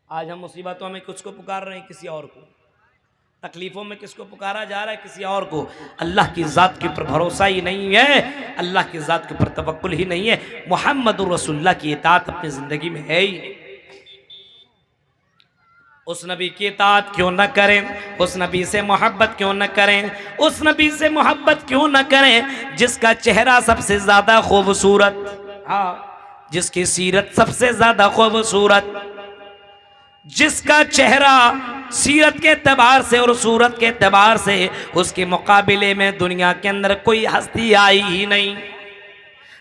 आज हम मुसीबतों में किसको पुकार रहे हैं? किसी और को। तकलीफों में किसको पुकारा जा रहा है? किसी और को। अल्लाह की ज़ात के ऊपर भरोसा ही नहीं है, अल्लाह की ज़ात के ऊपर तवक्कुल ही नहीं है, मुहम्मदुर रसूलुल्लाह की इताअत अपनी ज़िंदगी में है ही नहीं। उस नबी की इताअत क्यों न करें? उस नबी से मोहब्बत क्यों न करें? उस नबी से मोहब्बत क्यों न करें जिसका चेहरा सबसे ज़्यादा खूबसूरत, हाँ, जिसकी सीरत सबसे ज़्यादा खूबसूरत, जिसका चेहरा सीरत के एतबार से और सूरत के एतबार से उसके मुकाबले में दुनिया के अंदर कोई हस्ती आई ही नहीं,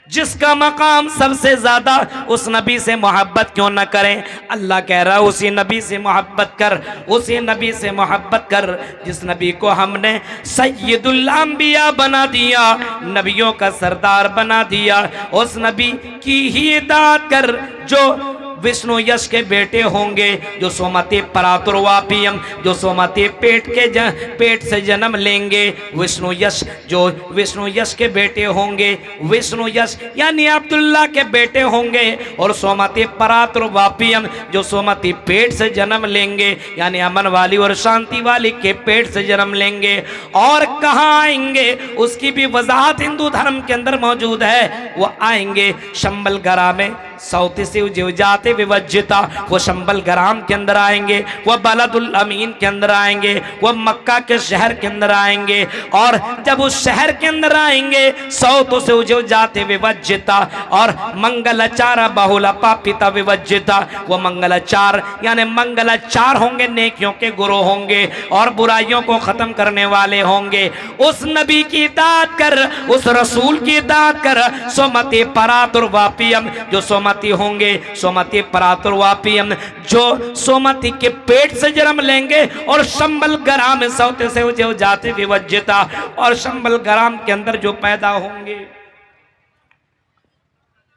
जिसका मकाम सबसे ज्यादा, उस नबी से मोहब्बत क्यों न करें? अल्लाह कह रहा है उसी नबी से मोहब्बत कर, उसी नबी से मोहब्बत कर जिस नबी को हमने सय्यदुल अंबिया बना दिया, नबियों का सरदार बना दिया। उस नबी की ही इताअत कर जो विष्णु यश के बेटे होंगे, जो सोमते परातुर्वापियम, जो सोमते पेट से जन्म लेंगे, विष्णु यश, जो विष्णु यश के बेटे होंगे, विष्णु यश यानी अब्दुल्ला के बेटे होंगे, और सोमते परातुर्वापियम जो सोमती पेट से जन्म लेंगे यानी अमन वाली और शांति वाली के पेट से जन्म लेंगे। और कहाँ आएंगे उसकी भी वजाहत हिंदू धर्म के अंदर मौजूद है। वो आएंगे शंबल गरा में, सौती से जो जाते विवज्जिता, वो शंबल ग्राम के अंदर आएंगे, वह बलदुल अमीन के अंदर आएंगे, वह मक्का के शहर के अंदर आएंगे। और जब उस शहर के अंदर आएंगे सौतों से जो जाते विवज्जिता और मंगलाचार बहुला पापिता विवज्जिता, वो मंगलाचार यानी मंगलाचार होंगे, नेकियों के गुरु होंगे और बुराइयों को खत्म करने वाले होंगे। उस नबी की इताअत कर, उस रसूल की इताअत कर, सोमते परातुर्वापियम जो सोमती होंगे, सोमती परातुर्वापियम जो सोमती के पेट से जन्म लेंगे, और शंबल ग्राम सौते से जो जाते विवज्जिता और शंबल ग्राम के अंदर जो पैदा होंगे,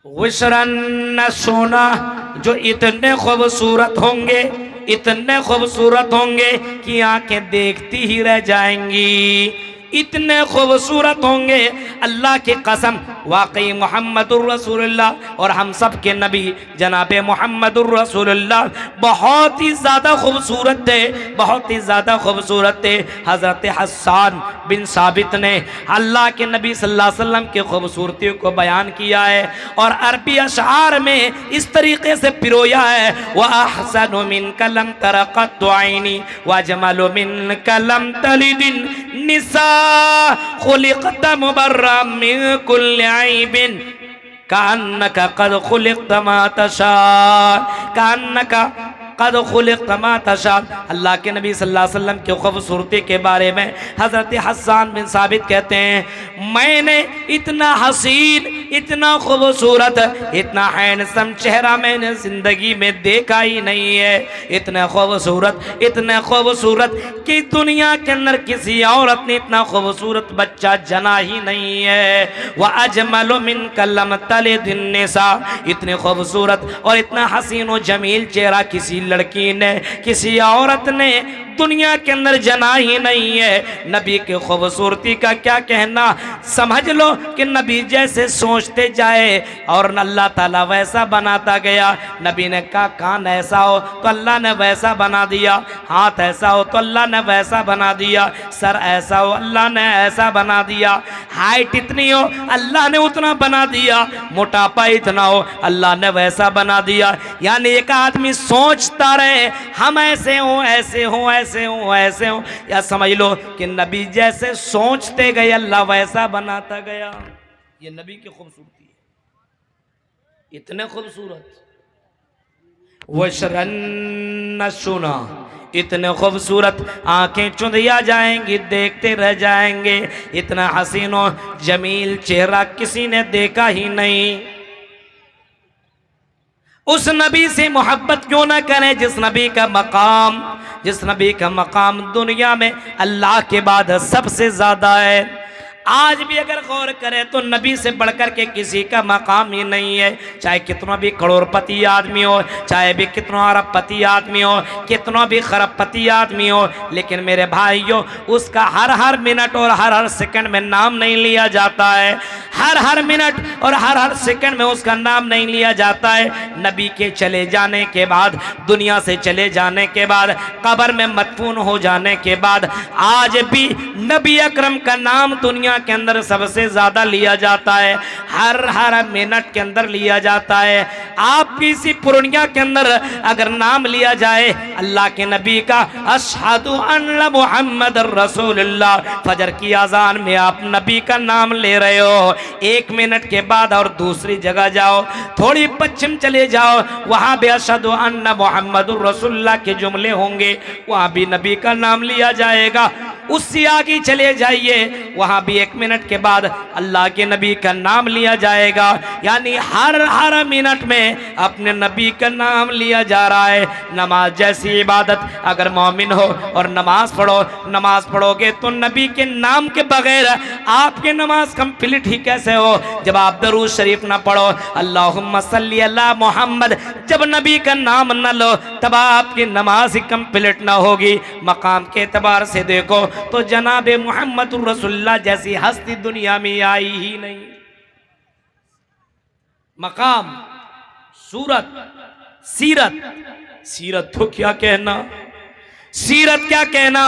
विशरन सोना जो इतने खूबसूरत होंगे, इतने खूबसूरत होंगे कि आंखें देखती ही रह जाएंगी, इतने खूबसूरत होंगे। अल्लाह की कसम, वाकई मोहम्मदुर रसूलुल्लाह और हम सब के नबी जनाब मोहम्मदुर रसूलुल्लाह बहुत ही ज़्यादा खूबसूरत थे, बहुत ही ज़्यादा खूबसूरत थे। हज़रत हस्सान बिन साबित ने अल्लाह के नबी सल्लल्लाहु अलैहि वसल्लम की खूबसूरती को बयान किया है और अरबी अशआर में इस तरीके से पिरोया है, वह अहसनु मिन कलम तरक़त ऐनी व जमलु मिन कलम तलिदिन निसा खुलिक़त मुबर्रअम मिन कुल्लि ऐबिन कान्नका क़द खुलिक़त मा तशा, कान्नका क़द खुलिक़त मा तशा। अल्लाह के नबी सल्लल्लाहु अलैहि वसल्लम की खूबसूरती के बारे में हज़रत हस्सान बिन साबित कहते हैं, मैंने इतना हसीन, इतना खूबसूरत, इतना हैंडसम चेहरा मैंने ज़िंदगी में देखा ही नहीं है। इतना खूबसूरत, इतना खूबसूरत कि दुनिया के अंदर किसी औरत ने इतना खूबसूरत बच्चा जना ही नहीं है। वह अजमल मिन कलम तलिदिन निसा, इतने खूबसूरत और इतना हसीन और जमील चेहरा किसी लड़की ने, किसी औरत ने दुनिया के अंदर जना ही नहीं है। नबी की खूबसूरती का क्या कहना, समझ लो कि नबी जैसे सोचते जाए और अल्लाह ताला वैसा बनाता गया। नबी ने कहा कान ऐसा हो तो अल्लाह ने वैसा बना दिया, हाथ ऐसा हो तो अल्लाह ने वैसा बना दिया, सर ऐसा हो अल्लाह ने ऐसा बना दिया, हाइट इतनी हो अल्लाह ने उतना बना दिया, मोटापा इतना हो अल्लाह ने वैसा बना दिया। यानी एक आदमी सोचता रहे हम ऐसे हों, ऐसे हों, ऐसे हों, ऐसे हों, या समझ लो कि नबी जैसे सोचते गए अल्लाह वैसा बनाता गया। ये नबी की खूबसूरती है, इतने खूबसूरत। वशरन सुना, इतने खूबसूरत, आंखें चुंधिया जाएंगी, देखते रह जाएंगे। इतना हसीन और जमील चेहरा किसी ने देखा ही नहीं। उस नबी से मोहब्बत क्यों ना करें जिस नबी का मकाम, जिस नबी का मकाम दुनिया में अल्लाह के बाद सबसे ज्यादा है। आज भी अगर गौर करें तो नबी से बढ़कर के किसी का मकाम ही नहीं है। चाहे कितना भी करोड़पति आदमी हो, चाहे भी कितना अरबपति आदमी हो, कितना भी खरबपति आदमी हो, लेकिन मेरे भाइयों उसका हर हर मिनट और हर हर सेकंड में नाम नहीं लिया जाता है। हर हर मिनट और हर हर सेकंड में उसका नाम नहीं लिया जाता है। नबी के चले जाने के बाद, दुनिया से चले जाने के बाद, कब्र में मदफून हो जाने के बाद आज भी नबी अकरम का नाम दुनिया के अंदर सबसे ज्यादा लिया जाता है। हर हर मिनट के अंदर लिया जाता है। आप किसी पूर्णिया के अंदर अगर नाम लिया जाए अल्लाह के नबी का, अशहदु अन्ना मुहम्मद रसूलुल्लाह, फजर की अजान में आप नबी का नाम ले रहे हो, 1 मिनट के बाद और दूसरी जगह जाओ, थोड़ी पश्चिम चले जाओ, वहां भी अशहदु अन्ना मुहम्मद रसूलुल्लाह के जुमले होंगे, वहां भी नबी का नाम लिया जाएगा। उससे आगे चले जाइए, वहां भी 1 मिनट के बाद अल्लाह के नबी का नाम लिया जाएगा। यानी हर हर मिनट में अपने नबी का नाम लिया जा रहा है। नमाज जैसी इबादत अगर मोमिन हो और नमाज पढ़ो, नमाज पढ़ोगे तो नबी के नाम के बगैर आपके नमाज कंप्लीट ही कैसे हो? जब आप दरूद शरीफ ना पढ़ो, अल्लाहुम्मा सल्ली अला मोहम्मद, जब नबी का नाम न लो तब आपकी नमाज ही कंप्लीट ना होगी। मकाम के एतबार से देखो तो जनाब मोहम्मद रसूलुल्लाह जैसी हस्ती दुनिया में आई ही नहीं। मकाम, सूरत, सीरत, सीरत तो क्या कहना, सीरत क्या कहना,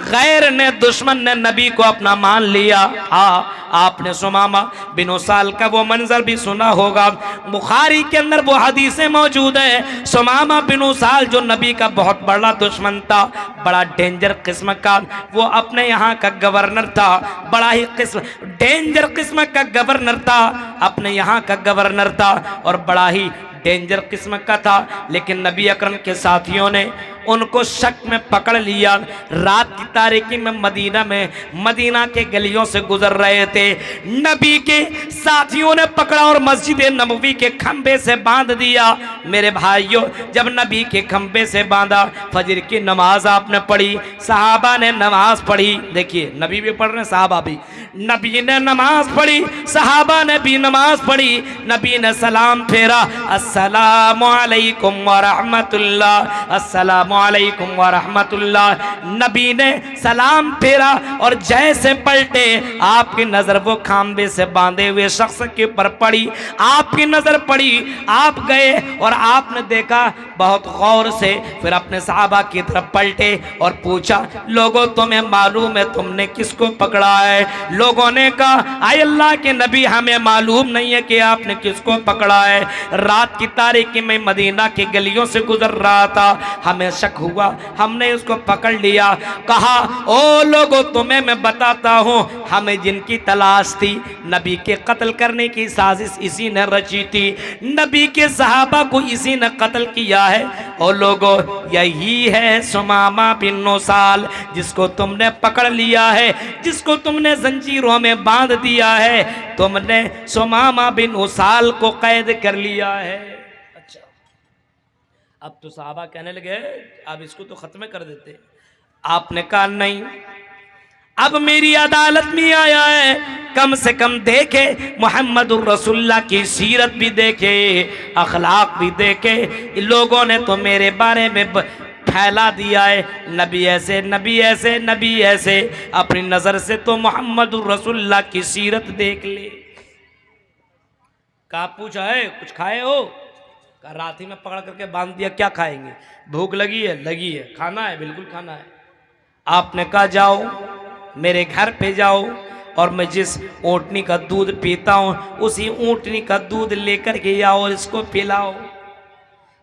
गैर ने, दुश्मन ने नबी को अपना मान लिया। हाँ, आपने सुमामा बिन उसाल का वो मंजर भी सुना होगा, बुखारी के अंदर वो हदीसें मौजूद है। सुमामा बिन उसाल जो नबी का बहुत बड़ा दुश्मन था, बड़ा डेंजर किस्म का, वो अपने यहाँ का गवर्नर था, बड़ा ही किस्म डेंजर किस्म का गवर्नर था, अपने यहाँ का गवर्नर था और बड़ा ही डेंजर किस्म का था। लेकिन नबी अकरम के साथियों ने उनको शक में पकड़ लिया। रात की तारीकी में मदीना के गलियों से गुजर रहे थे, नबी के साथियों ने पकड़ा और मस्जिद नबवी के खंबे से बांध दिया। मेरे भाइयों, जब नबी के खंबे से बांधा, फजर की नमाज आपने पढ़ी, सहाबा ने नमाज पढ़ी। देखिए, नबी भी पढ़ रहे, सहाबा भी। नबी ने नमाज पढ़ी, सहाबा ने भी नमाज पढ़ी। नबी ने सलाम फेरा, अस्सलामु अलैकुम व रहमतुल्लाह, अस्सलामु अलैकुम व रहमतुल्लाह। नबी ने सलाम फेरा और जैसे पलटे, आपकी नजर वो खंबे से बांधे हुए शख्स के ऊपर पड़ी। आपकी नजर पड़ी, आप गए और आपने देखा बहुत गौर से, फिर अपने सहाबा की तरफ पलटे और पूछा, लोगों तुम्हें मालूम है तुमने किसको पकड़ा है? लोगों ने कहा, आय अल्लाह के नबी, हमें मालूम नहीं है कि आपने किसको पकड़ा है। रात की तारीकी में मदीना की गलियों से गुजर रहा था, हमें शक हुआ, हमने उसको पकड़ लिया। कहा, ओ लोगों तुम्हें मैं बताता हूँ, हमें जिनकी तलाश थी, नबी के कत्ल करने की साजिश इसी ने रची थी, नबी के सहाबा को इसी ने कत्ल किया है। ओ लोगों, यही है सुमामा बिन उसाल, जिसको तुमने पकड़ लिया है, जिसको तुमने जंजीरों में बांध दिया है, तुमने सुमामा बिन उसाल को कैद कर लिया है। अच्छा, अब तो साहबा कहने लगे, अब इसको तो खत्म कर देते। आपने कहा नहीं, अब मेरी अदालत में आया है, कम से कम देखे मुहम्मदुर रसूलुल्लाह की सीरत भी देखे, अखलाक भी देखे। लोगों ने तो मेरे बारे में फैला दिया है, नबी ऐसे, नबी ऐसे, नबी ऐसे। अपनी नजर से तो मुहम्मदुर रसूलुल्लाह की सीरत देख ले। कहा, पूछा है कुछ खाए हो? कहा, रात ही में पकड़ करके बांध दिया, क्या खाएंगे? भूख लगी है? लगी है। खाना है? बिल्कुल खाना है। आपने कहा, जाओ मेरे घर पे जाओ और मैं जिस ऊँटनी का दूध पीता हूँ उसी ऊँटनी का दूध लेकर के आओ और इसको पिलाओ।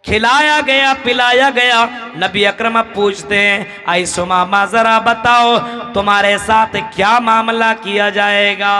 खिलाया गया, पिलाया गया। नबी अकरम अब पूछते हैं, आई सुमामा जरा बताओ तुम्हारे साथ क्या मामला किया जाएगा?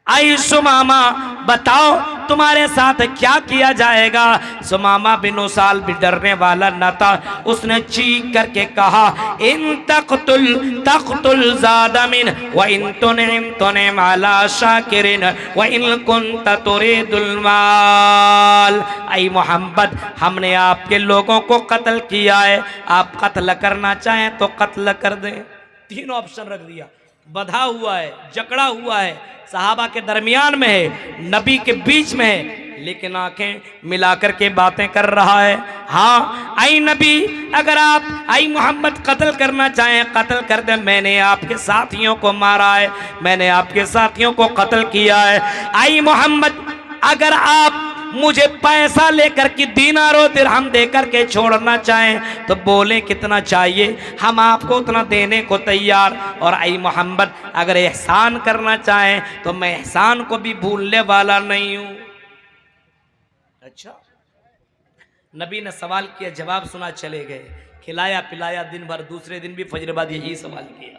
आई सुमामा बताओ तुम्हारे साथ क्या किया जाएगा? सुमामा बिन उसाल भी डरने वाला न था, उसने चीख करके कहा, इन तक़तुल तक़तुल ज़ादमिन व इन तुनिम तुनिम अला शाकिरिन व इन कुंत तुरीदुल माल। आई मोहम्मद, हमने आपके लोगों को कत्ल किया है, आप कत्ल करना चाहें तो कत्ल कर दें। 3 ऑप्शन रख दिया, बधा हुआ है, जकड़ा हुआ है, सहाबा के दरमियान में है, नबी के बीच में है, लेकिन आंखें मिलाकर के बातें कर रहा है। हाँ आई नबी, अगर आप आई मोहम्मद कत्ल करना चाहें कत्ल कर दे, मैंने आपके साथियों को मारा है, मैंने आपके साथियों को कत्ल किया है। आई मोहम्मद, अगर आप मुझे पैसा लेकर के दीनारों दिरहम देकर के छोड़ना चाहें तो बोले कितना चाहिए, हम आपको उतना देने को तैयार। और आई मोहम्मद, अगर एहसान करना चाहें तो मैं एहसान को भी भूलने वाला नहीं हूं। अच्छा, नबी ने सवाल किया, जवाब सुना, चले गए, खिलाया पिलाया दिन भर, दूसरे दिन भी फजर बाद यही सवाल किया,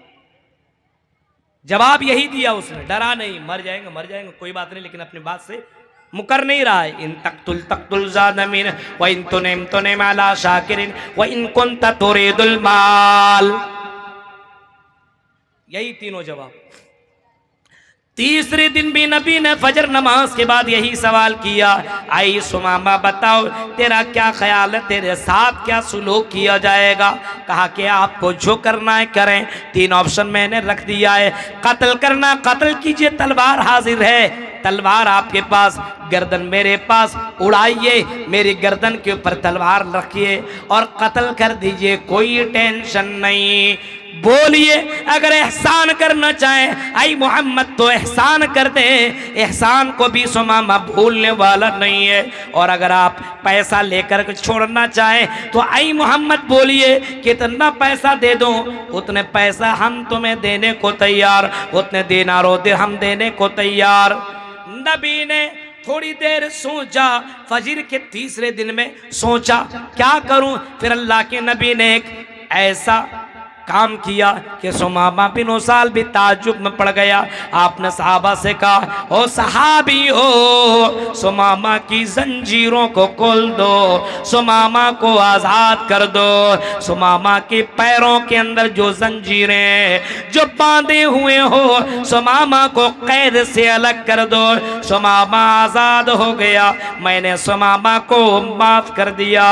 जवाब यही दिया उसने, डरा नहीं, मर जाएंगे कोई बात नहीं, लेकिन अपनी बात से मुकर नहीं रहा है। इन तक्तुल ज़ादमीन व इन तुनेम अला शाकिरिन व इन कुंत तुरीदुल माल, यही तीनों जवाब। तीसरे दिन भी नबी ने फजर नमाज के बाद यही सवाल किया, आई सुमामा बताओ तेरा क्या ख्याल है, तेरे साथ क्या सुलूक किया जाएगा। कहा कि आपको जो करना है करें, तीन ऑप्शन मैंने रख दिया है, कत्ल करना कत्ल कीजिए, तलवार हाजिर है, तलवार आपके पास, गर्दन मेरे पास, उड़ाइए, मेरी गर्दन के ऊपर तलवार रखिए और कत्ल कर दीजिए, कोई टेंशन नहीं। बोलिए, अगर एहसान करना चाहें आई मोहम्मद तो एहसान कर दे, एहसान को भी सुमामा भूलने वाला नहीं है। और अगर आप पैसा लेकर छोड़ना चाहें तो आई मोहम्मद बोलिए कितना पैसा दे दूं, उतने पैसा हम तुम्हें देने को तैयार, उतने दिनारों दिरहम देने को तैयार। नबी ने थोड़ी देर सोचा, फजर के तीसरे दिन में सोचा क्या करूं, फिर अल्लाह के नबी ने एक ऐसा काम किया कि सुमामा बिन उसाल भी ताज्जुब में पड़ गया। आपने सहाबा से कहा, ओ सहाबी हो, सुमामा की जंजीरों को खोल दो, सुमामा को आजाद कर दो, सुमामा के पैरों के अंदर जो जंजीरें जो बांधे हुए हो, सुमामा को कैद से अलग कर दो। सुमामा आजाद हो गया, मैंने सुमामा को माफ कर दिया।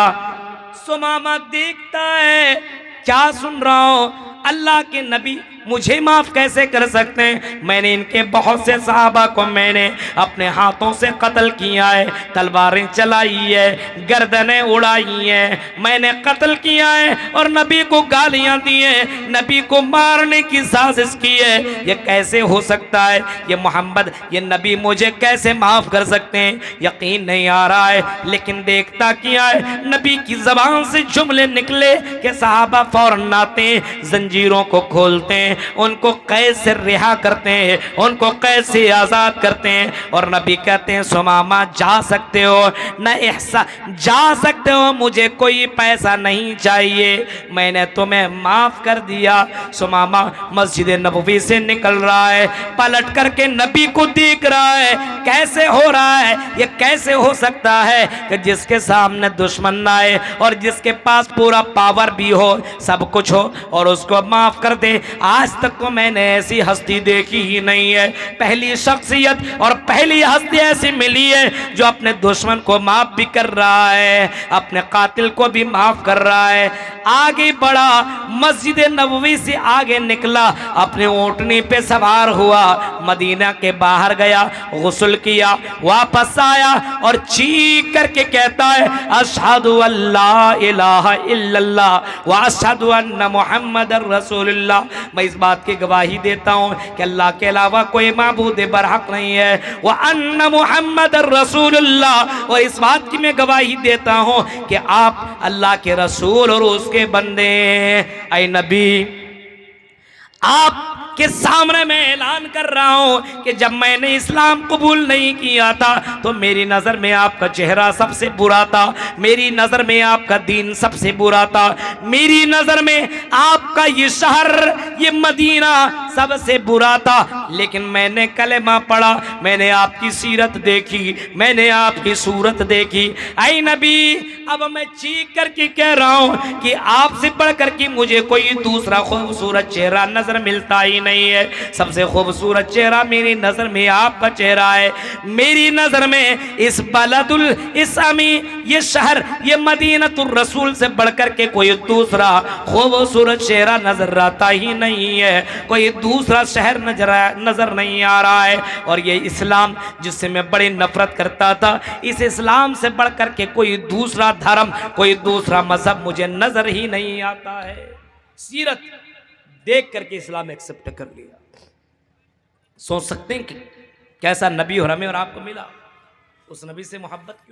सुमामा देखता है, क्या सुन रहा हूं, अल्लाह के नबी मुझे माफ कैसे कर सकते हैं, मैंने इनके बहुत से सहाबा को मैंने अपने हाथों से कत्ल किया है, तलवारें चलाई है, गर्दनें उड़ाई हैं, मैंने कत्ल किया है और नबी को गालियां दी है, नबी को मारने की साजिश की है, ये कैसे हो सकता है, ये मोहम्मद ये नबी मुझे कैसे माफ कर सकते हैं, यकीन नहीं आ रहा है। लेकिन देखता क्या है, नबी की जबान से जुमले निकले कि सहाबा फौरन आते हैं, जंजीरों को खोलते हैं, उनको कैद से रिहा करते हैं, उनको कैद से आजाद करते हैं और नबी कहते हैं सुमामा जा सकते हो, न एहसान जा सकते हो, मुझे कोई पैसा नहीं चाहिए, मैंने तुम्हें माफ कर दिया। सुमामा मस्जिद नबवी से निकल रहा है, पलट करके नबी को देख रहा है, कैसे हो रहा है, ये कैसे हो सकता है कि जिसके सामने दुश्मन आए और जिसके पास पूरा पावर भी हो, सब कुछ हो और उसको माफ कर दे। आज तक को मैंने ऐसी हस्ती देखी ही नहीं है, पहली शख्सियत और पहली हस्ती ऐसी मिली है जो अपने दुश्मन को माफ भी कर रहा है, अपने कातिल को भी माफ कर रहा है। आगे बढ़ा, मस्जिद नबवी से आगे निकला, अपने ऊंटनी पे सवार हुआ, मदीना के बाहर गया, गुस्ल किया, वापस आया और चीख करके कहता है अशहदु अल्ला इलाहा इल्लल्लाह व अशहदु अन्ना मुहम्मदर रसूलुल्लाह। मैं इस बात की गवाही देता हूँ कि अल्लाह के अलावा कोई माबूद बरहक नहीं है, व अन्ना मुहम्मदर रसूलुल्लाह, और इस बात की मैं गवाही देता हूँ कि आप अल्लाह के रसूल और उसके बंदे हैं। ऐ नबी, आप के सामने मैं ऐलान कर रहा हूं कि जब मैंने इस्लाम कबूल नहीं किया था तो मेरी नज़र में आपका चेहरा सबसे बुरा था, मेरी नज़र में आपका दीन सबसे बुरा था, मेरी नज़र में आपका ये शहर ये मदीना सबसे बुरा था। लेकिन मैंने कलेमा पढ़ा, मैंने आपकी सीरत देखी, मैंने आपकी सूरत देखी। ऐ नबी, अब मैं चीख करके कह रहा हूं कि आपसे बढ़ करके मुझे कोई दूसरा खूबसूरत चेहरा नजर मिलता ही नहीं है। सबसे खूबसूरत चेहरा मेरी नजर में आपका चेहरा है। मेरी नजर में इस बलदुल इस्लामी ये शहर, ये मदीनतुर रसूल से बढ़कर के कोई दूसरा खूबसूरत चेहरा नजर आता ही नहीं है, कोई दूसरा शहर नजर नहीं आ रहा है। और ये इस्लाम जिससे मैं बड़ी नफरत करता था, इस इस्लाम से बढ़कर के कोई दूसरा धर्म, कोई दूसरा मजहब मुझे नजर ही नहीं आता है। सीरत देख करके इस्लाम एक्सेप्ट कर लिया। सोच सकते हैं कि कैसा नबी और हमें और आपको मिला, उस नबी से मोहब्बत क्यों।